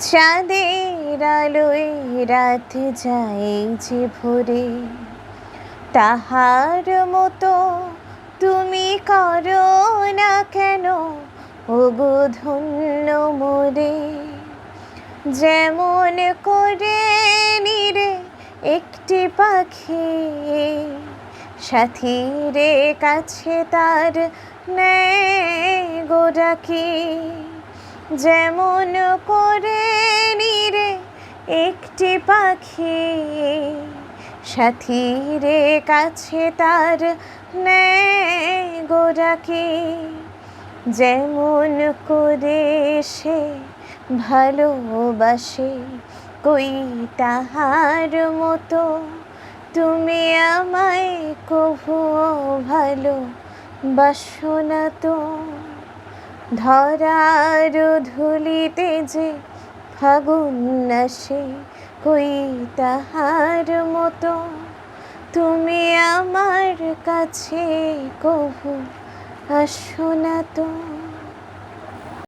চাঁদের আলোয় রাত যায় যে ভরে, তাহার মতো তুমি করো না কেন ওগো ধন্য মোরে। যেমন করে নিরে একটি পাখি সাথীরে কাছে তার নেয় গো ডাকি। যেমন করে নিরে একটি পাখি সাথীরে কাছে তার নেয় গো ডাকি। যেমন করে সে ভালোবাসে কই তাহার মতো তুমি আমায় কভুও ভালোবাসো না তো। ধরার ধুলিতে যে ফাগুন আসে কই তাহার মতো তুমি আমার কাছে কভু আসো না তো।